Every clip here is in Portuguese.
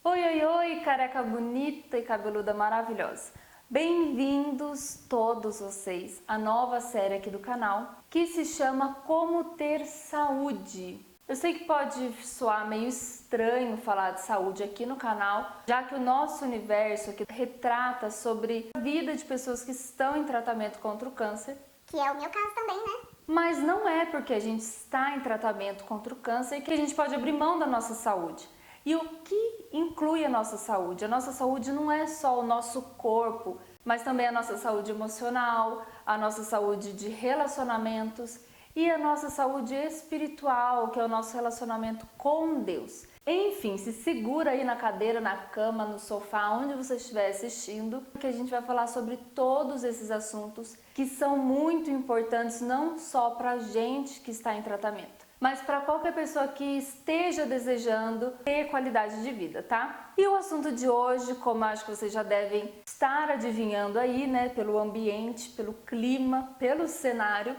Oi, oi, oi, careca bonita e cabeluda maravilhosa. Bem-vindos todos vocês à nova série aqui do canal que se chama Como Ter Saúde. Eu sei que pode soar meio estranho falar de saúde aqui no canal, já que o nosso universo aqui retrata sobre a vida de pessoas que estão em tratamento contra o câncer. Que é o meu caso também, né? Mas não é porque a gente está em tratamento contra o câncer que a gente pode abrir mão da nossa saúde. E o que inclui a nossa saúde? A nossa saúde não é só o nosso corpo, mas também a nossa saúde emocional, a nossa saúde de relacionamentos e a nossa saúde espiritual, que é o nosso relacionamento com Deus. Enfim, se segura aí na cadeira, na cama, no sofá, onde você estiver assistindo, porque a gente vai falar sobre todos esses assuntos que são muito importantes não só para a gente que está em tratamento, mas para qualquer pessoa que esteja desejando ter qualidade de vida, tá? E o assunto de hoje, como acho que vocês já devem estar adivinhando aí, né, pelo ambiente, pelo clima, pelo cenário,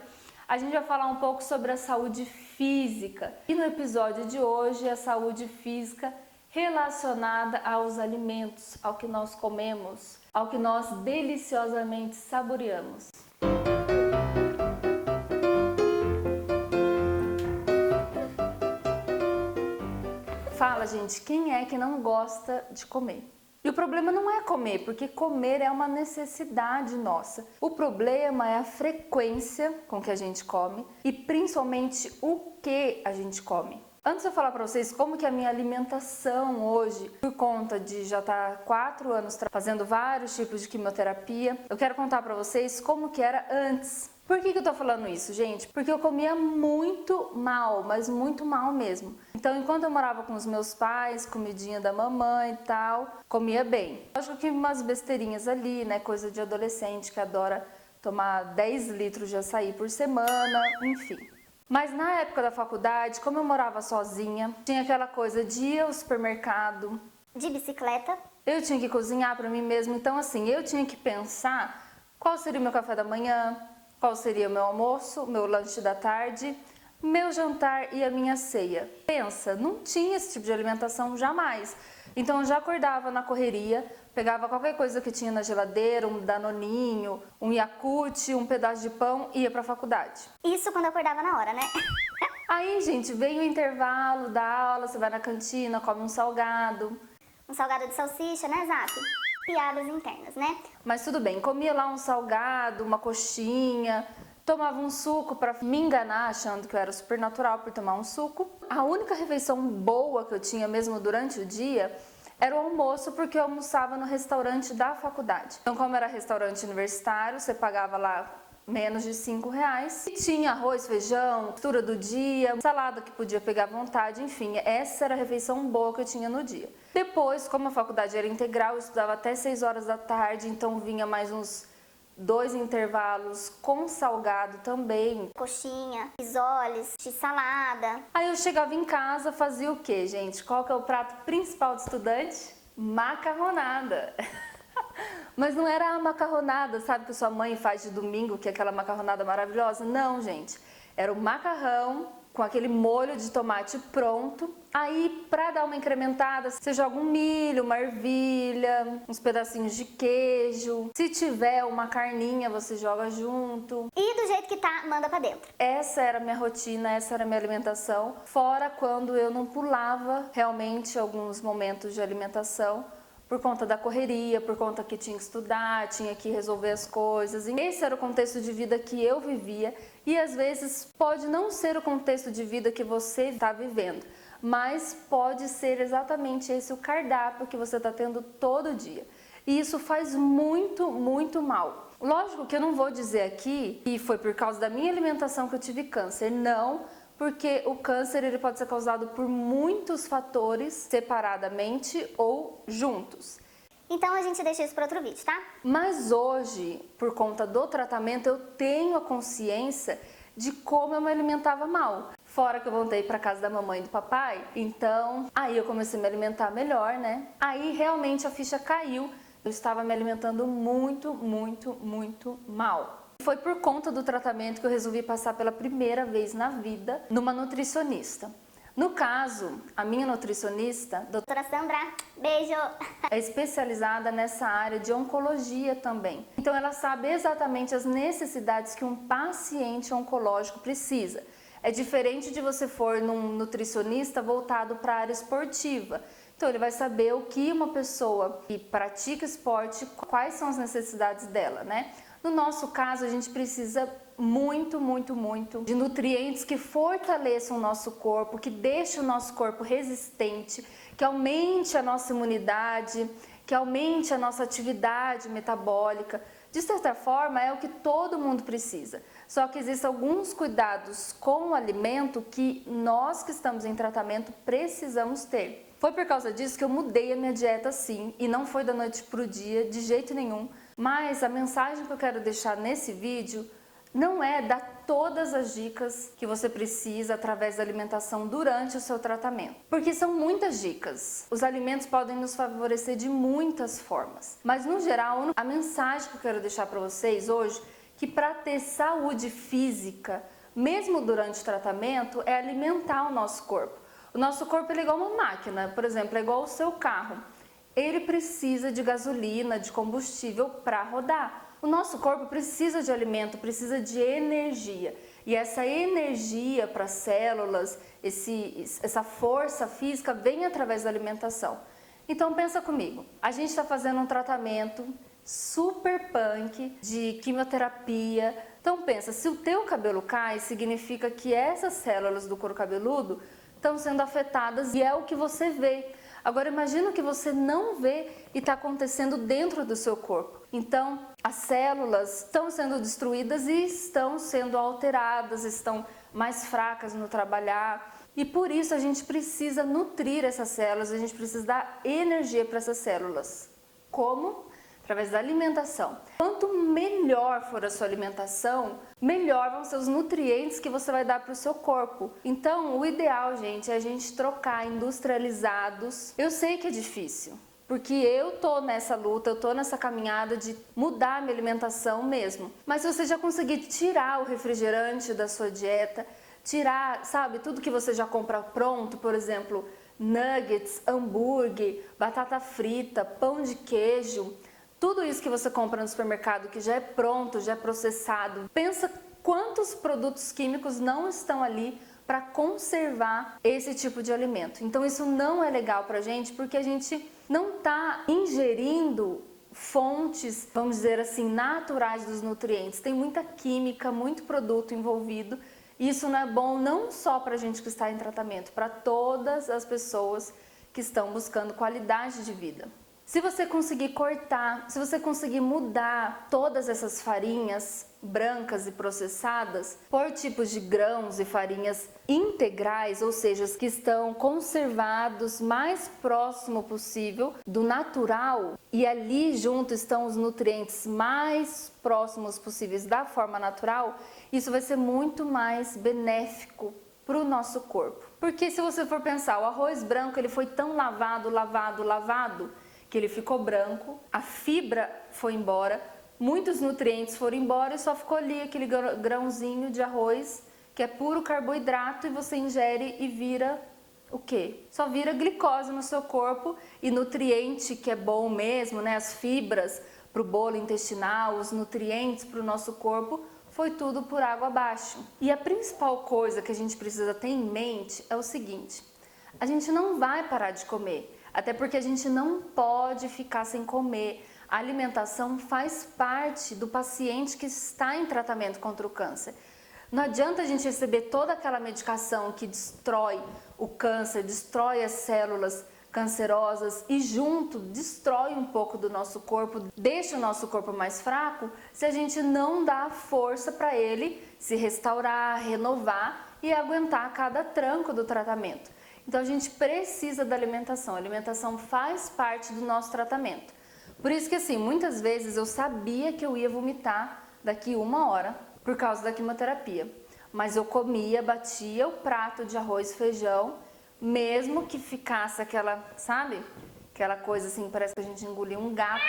a gente vai falar um pouco sobre a saúde física. E no episódio de hoje, a saúde física relacionada aos alimentos, ao que nós comemos, ao que nós deliciosamente saboreamos. Fala, gente, quem é que não gosta de comer? E o problema não é comer, porque comer é uma necessidade nossa. O problema é a frequência com que a gente come e principalmente o que a gente come. Antes de eu falar para vocês como que é a minha alimentação hoje, por conta de já estar 4 anos fazendo vários tipos de quimioterapia, eu quero contar para vocês como que era antes. Por que eu tô falando isso, gente? Porque eu comia muito mal, mas muito mal mesmo. Então, enquanto eu morava com os meus pais, comidinha da mamãe e tal, comia bem. Lógico que umas besteirinhas ali, né? Coisa de adolescente que adora tomar 10 litros de açaí por semana, enfim. Mas na época da faculdade, como eu morava sozinha, tinha aquela coisa de ir ao supermercado, De bicicleta. eu tinha que cozinhar para mim mesma. Então, assim, eu tinha que pensar qual seria o meu café da manhã, qual seria o meu almoço, meu lanche da tarde, meu jantar e a minha ceia. Pensa, não tinha esse tipo de alimentação jamais. Então eu já acordava na correria, pegava qualquer coisa que tinha na geladeira, um danoninho, um Yakult, um pedaço de pão e ia para a faculdade. Isso quando eu acordava na hora, né? Aí, gente, vem o intervalo da aula, você vai na cantina, come um salgado. Um salgado de salsicha, né, Zap? Piadas internas, né? Mas tudo bem, comia lá um salgado, uma coxinha, tomava um suco para me enganar, achando que eu era super natural por tomar um suco. A única refeição boa que eu tinha mesmo durante o dia era o almoço, porque eu almoçava no restaurante da faculdade. Então, como era restaurante universitário, você pagava lá menos de R$5. E tinha arroz, feijão, mistura do dia, salada que podia pegar à vontade, enfim, essa era a refeição boa que eu tinha no dia. Depois, como a faculdade era integral, eu estudava até 6 horas da tarde, então vinha mais uns 2 intervalos com salgado também. Coxinha, risoles, x-salada. Aí eu chegava em casa, fazia o quê, gente? Qual que é o prato principal do estudante? Macarronada. Mas não era a macarronada, sabe, que sua mãe faz de domingo, que é aquela macarronada maravilhosa? Não, gente. Era o macarrão com aquele molho de tomate pronto. Aí, pra dar uma incrementada, você joga um milho, uma ervilha, uns pedacinhos de queijo. Se tiver uma carninha, você joga junto. E do jeito que tá, manda pra dentro. Essa era a minha rotina, essa era a minha alimentação. Fora quando eu não pulava realmente alguns momentos de alimentação, por conta da correria, por conta que tinha que estudar, tinha que resolver as coisas. E esse era o contexto de vida que eu vivia e às vezes pode não ser o contexto de vida que você está vivendo, mas pode ser exatamente esse o cardápio que você está tendo todo dia. E isso faz muito, muito mal. Lógico que eu não vou dizer aqui que foi por causa da minha alimentação que eu tive câncer, não. Porque o câncer ele pode ser causado por muitos fatores separadamente ou juntos. Então a gente deixa isso para outro vídeo, tá? Mas hoje, por conta do tratamento, eu tenho a consciência de como eu me alimentava mal. Fora que eu voltei para casa da mamãe e do papai, então aí eu comecei a me alimentar melhor, né? Aí realmente a ficha caiu. Eu estava me alimentando muito, muito, muito mal. Foi por conta do tratamento que eu resolvi passar pela primeira vez na vida numa nutricionista. No caso, a minha nutricionista, Doutora Sandra, beijo! é especializada nessa área de oncologia também. Então ela sabe exatamente as necessidades que um paciente oncológico precisa. É diferente de você for num nutricionista voltado para a área esportiva. Então ele vai saber o que uma pessoa que pratica esporte, quais são as necessidades dela, né? No nosso caso, a gente precisa muito de nutrientes que fortaleçam o nosso corpo, que deixem o nosso corpo resistente, que aumente a nossa imunidade, que aumente a nossa atividade metabólica. De certa forma, é o que todo mundo precisa. Só que existem alguns cuidados com o alimento que nós que estamos em tratamento precisamos ter. Foi por causa disso que eu mudei a minha dieta sim, e não foi da noite para o dia, de jeito nenhum. Mas a mensagem que eu quero deixar nesse vídeo não é dar todas as dicas que você precisa através da alimentação durante o seu tratamento. Porque são muitas dicas. Os alimentos podem nos favorecer de muitas formas. Mas no geral, a mensagem que eu quero deixar para vocês hoje, que para ter saúde física, mesmo durante o tratamento, é alimentar o nosso corpo. O nosso corpo é igual uma máquina, por exemplo, é igual o seu carro. Ele precisa de gasolina, de combustível para rodar. O nosso corpo precisa de alimento, precisa de energia. E essa energia para as células, essa força física vem através da alimentação. Então pensa comigo, a gente está fazendo um tratamento super punk de quimioterapia. Então pensa, se o teu cabelo cai, significa que essas células do couro cabeludo estão sendo afetadas e é o que você vê. Agora imagina o que você não vê e está acontecendo dentro do seu corpo. Então as células estão sendo destruídas e estão sendo alteradas, estão mais fracas no trabalhar. E por isso a gente precisa nutrir essas células, a gente precisa dar energia para essas células. Como? Através da alimentação. Quanto melhor for a sua alimentação, melhor vão ser os nutrientes que você vai dar para o seu corpo. Então, o ideal, gente, é a gente trocar industrializados. Eu sei que é difícil, porque eu tô nessa luta, eu tô nessa caminhada de mudar a minha alimentação mesmo. Mas se você já conseguir tirar o refrigerante da sua dieta, tirar, sabe, tudo que você já compra pronto, por exemplo, nuggets, hambúrguer, batata frita, pão de queijo, tudo isso que você compra no supermercado que já é pronto, já é processado. Pensa quantos produtos químicos não estão ali para conservar esse tipo de alimento. Então isso não é legal pra gente, porque a gente não está ingerindo fontes, vamos dizer assim, naturais dos nutrientes. Tem muita química, muito produto envolvido. E isso não é bom não só para a gente que está em tratamento, para todas as pessoas que estão buscando qualidade de vida. Se você conseguir cortar, se você conseguir mudar todas essas farinhas brancas e processadas por tipos de grãos e farinhas integrais, ou seja, que estão conservados mais próximo possível do natural, e ali junto estão os nutrientes mais próximos possíveis da forma natural, isso vai ser muito mais benéfico para o nosso corpo. Porque se você for pensar, o arroz branco ele foi tão lavado, que ele ficou branco, a fibra foi embora, muitos nutrientes foram embora e só ficou ali aquele grãozinho de arroz que é puro carboidrato e você ingere e vira o quê? Só vira glicose no seu corpo e nutriente que é bom mesmo, né? As fibras para o bolo intestinal, os nutrientes para o nosso corpo, foi tudo por água abaixo. E a principal coisa que a gente precisa ter em mente é o seguinte, a gente não vai parar de comer. Até porque a gente não pode ficar sem comer. A alimentação faz parte do paciente que está em tratamento contra o câncer. Não adianta a gente receber toda aquela medicação que destrói o câncer, destrói as células cancerosas e junto destrói um pouco do nosso corpo, deixa o nosso corpo mais fraco, se a gente não dá força para ele se restaurar, renovar e aguentar cada tranco do tratamento. Então a gente precisa da alimentação, a alimentação faz parte do nosso tratamento. Por isso que assim, muitas vezes eu sabia que eu ia vomitar daqui 1 hora por causa da quimioterapia. Mas eu comia, batia o prato de arroz e feijão, mesmo que ficasse aquela, sabe? Aquela coisa assim, parece que a gente engolia um gato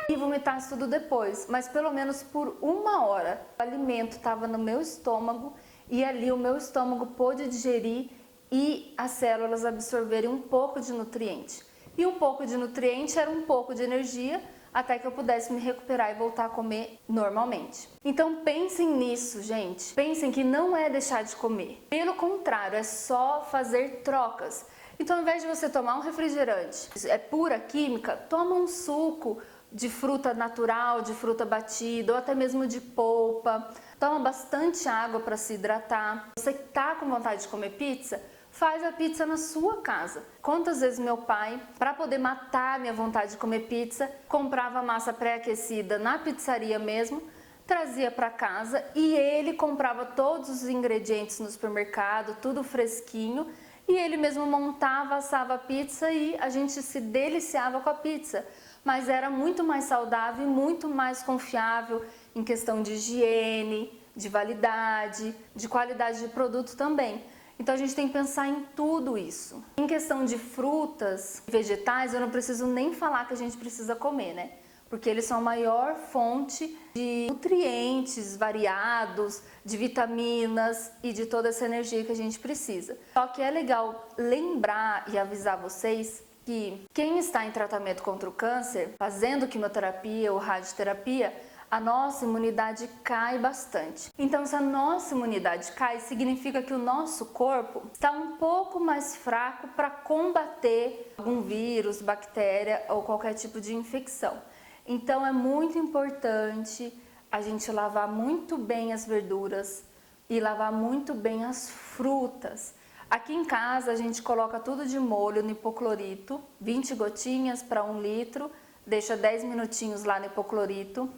e vomitasse tudo depois. Mas pelo menos por 1 hora o alimento estava no meu estômago e ali o meu estômago pôde digerir e as células absorverem um pouco de nutriente. E um pouco de nutriente era um pouco de energia, até que eu pudesse me recuperar e voltar a comer normalmente. Então pensem nisso, gente. Pensem que não é deixar de comer. Pelo contrário, é só fazer trocas. Então, ao invés de você tomar um refrigerante, é pura química, toma um suco de fruta natural, de fruta batida ou até mesmo de polpa. Toma bastante água para se hidratar. Você tá com vontade de comer pizza? Faz a pizza na sua casa. Quantas vezes meu pai, para poder matar a minha vontade de comer pizza, comprava massa pré-aquecida na pizzaria mesmo, trazia para casa e ele comprava todos os ingredientes no supermercado, tudo fresquinho, e ele mesmo montava, assava a pizza e a gente se deliciava com a pizza. Mas era muito mais saudável e muito mais confiável em questão de higiene, de validade, de qualidade de produto também. Então a gente tem que pensar em tudo isso. Em questão de frutas e vegetais, eu não preciso nem falar que a gente precisa comer, né? Porque eles são a maior fonte de nutrientes variados, de vitaminas e de toda essa energia que a gente precisa. Só que é legal lembrar e avisar vocês que quem está em tratamento contra o câncer, fazendo quimioterapia ou radioterapia, a nossa imunidade cai bastante. Então, se a nossa imunidade cai, significa que o nosso corpo está um pouco mais fraco para combater algum vírus, bactéria ou qualquer tipo de infecção. Então, é muito importante a gente lavar muito bem as verduras e lavar muito bem as frutas. Aqui em casa, a gente coloca tudo de molho no hipoclorito, 20 gotinhas para 1 litro, deixa 10 minutinhos lá no hipoclorito.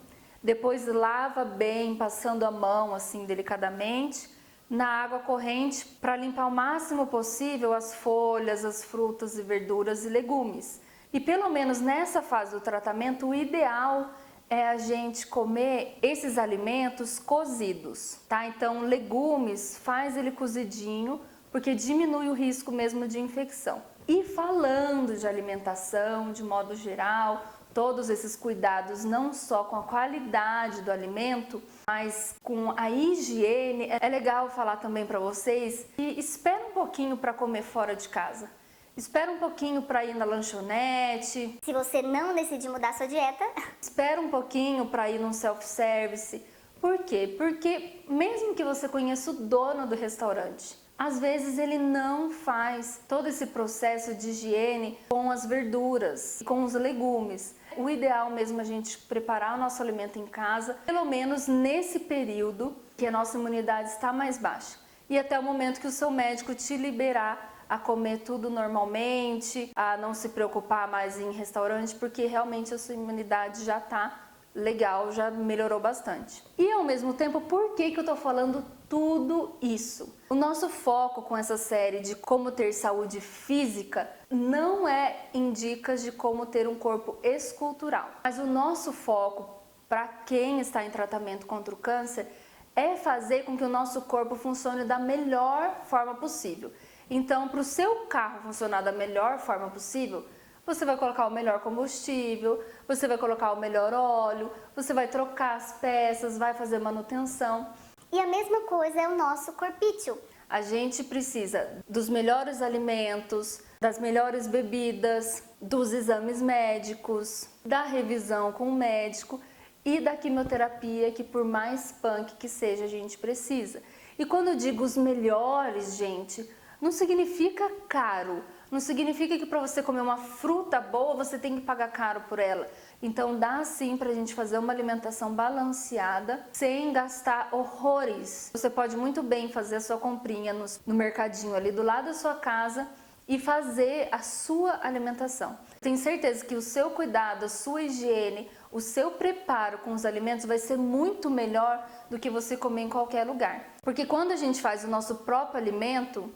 Depois lava bem, passando a mão assim delicadamente, na água corrente para limpar o máximo possível as folhas, as frutas e verduras e legumes. E pelo menos nessa fase do tratamento, o ideal é a gente comer esses alimentos cozidos, tá? Então, legumes, faz ele cozidinho, porque diminui o risco mesmo de infecção. E falando de alimentação, de modo geral, todos esses cuidados não só com a qualidade do alimento, mas com a higiene, é legal falar também para vocês que espera um pouquinho para comer fora de casa. Espera um pouquinho para ir na lanchonete. Se você não decidir mudar sua dieta, Espera um pouquinho para ir num self-service. Por quê? Porque mesmo que você conheça o dono do restaurante, às vezes ele não faz todo esse processo de higiene com as verduras, com os legumes. O ideal mesmo é a gente preparar o nosso alimento em casa, pelo menos nesse período que a nossa imunidade está mais baixa. E até o momento que o seu médico te liberar a comer tudo normalmente, a não se preocupar mais em restaurante, porque realmente a sua imunidade já está legal, já melhorou bastante. E ao mesmo tempo, por que eu tô falando tudo isso? O nosso foco com essa série de como ter saúde física não é em dicas de como ter um corpo escultural, mas o nosso foco para quem está em tratamento contra o câncer é fazer com que o nosso corpo funcione da melhor forma possível. Então, para o seu carro funcionar da melhor forma possível, você vai colocar o melhor combustível, você vai colocar o melhor óleo, você vai trocar as peças, vai fazer manutenção. e a mesma coisa é o nosso corpício. A gente precisa dos melhores alimentos, das melhores bebidas, dos exames médicos, da revisão com o médico e da quimioterapia, que por mais punk que seja, a gente precisa. E quando eu digo os melhores, gente, não significa caro. Não significa que para você comer uma fruta boa, você tem que pagar caro por ela. Então dá sim pra gente fazer uma alimentação balanceada, sem gastar horrores. Você pode muito bem fazer a sua comprinha no mercadinho ali do lado da sua casa e fazer a sua alimentação. Tenho certeza que o seu cuidado, a sua higiene, o seu preparo com os alimentos vai ser muito melhor do que você comer em qualquer lugar. Porque quando a gente faz o nosso próprio alimento,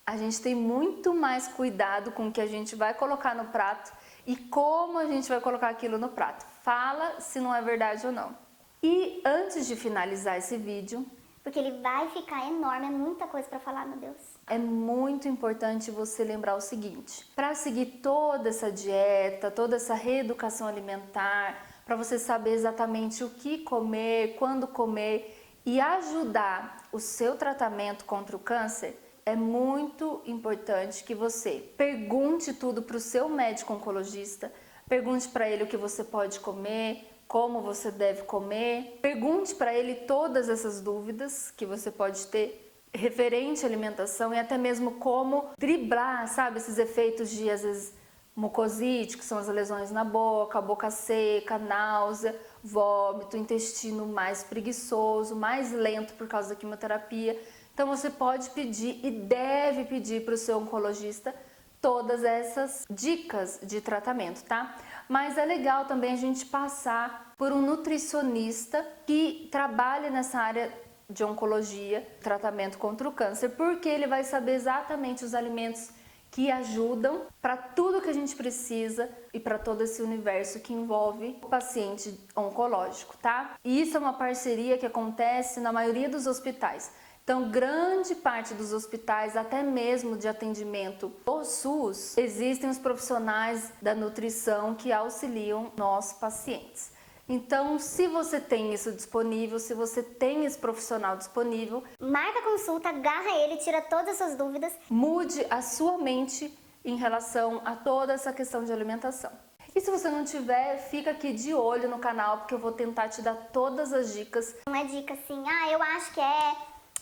a gente tem muito mais cuidado com o que a gente vai colocar no prato e como a gente vai colocar aquilo no prato. Fala se não é verdade ou não. E antes de finalizar esse vídeo, Porque ele vai ficar enorme, é muita coisa para falar, meu Deus. é muito importante você lembrar o seguinte: para seguir toda essa dieta, toda essa reeducação alimentar, para você saber exatamente o que comer, quando comer e ajudar o seu tratamento contra o câncer, é muito importante que você pergunte tudo para o seu médico oncologista, pergunte para ele o que você pode comer, como você deve comer, pergunte para ele todas essas dúvidas que você pode ter referente à alimentação e até mesmo como driblar, sabe, esses efeitos de, às vezes, mucosite, que são as lesões na boca, boca seca, náusea, vômito, intestino mais preguiçoso, mais lento por causa da quimioterapia. Então você pode pedir e deve pedir para o seu oncologista todas essas dicas de tratamento, tá? Mas é legal também a gente passar por um nutricionista que trabalhe nessa área de oncologia, tratamento contra o câncer, porque ele vai saber exatamente os alimentos que ajudam para tudo que a gente precisa e para todo esse universo que envolve o paciente oncológico, tá? E isso é uma parceria que acontece na maioria dos hospitais. Então, grande parte dos hospitais, até mesmo de atendimento do SUS, existem os profissionais da nutrição que auxiliam nós pacientes. Então, se você tem isso disponível, se você tem esse profissional disponível, marca a consulta, agarra ele, tira todas as suas dúvidas. Mude a sua mente em relação a toda essa questão de alimentação. E se você não tiver, fica aqui de olho no canal, porque eu vou tentar te dar todas as dicas. Não é dica assim, eu acho que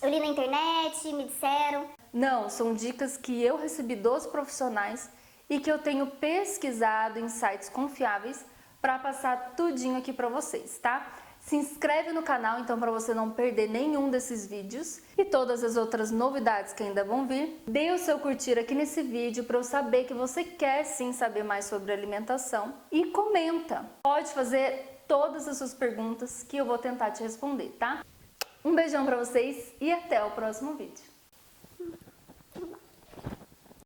eu li na internet, me disseram. Não, são dicas que eu recebi dos profissionais e que eu tenho pesquisado em sites confiáveis para passar tudinho aqui para vocês, tá? Se inscreve no canal então para você não perder nenhum desses vídeos e todas as outras novidades que ainda vão vir. Dê o seu curtir aqui nesse vídeo para eu saber que você quer sim saber mais sobre alimentação e comenta. Pode fazer todas as suas perguntas que eu vou tentar te responder, tá? Um beijão para vocês e até o próximo vídeo.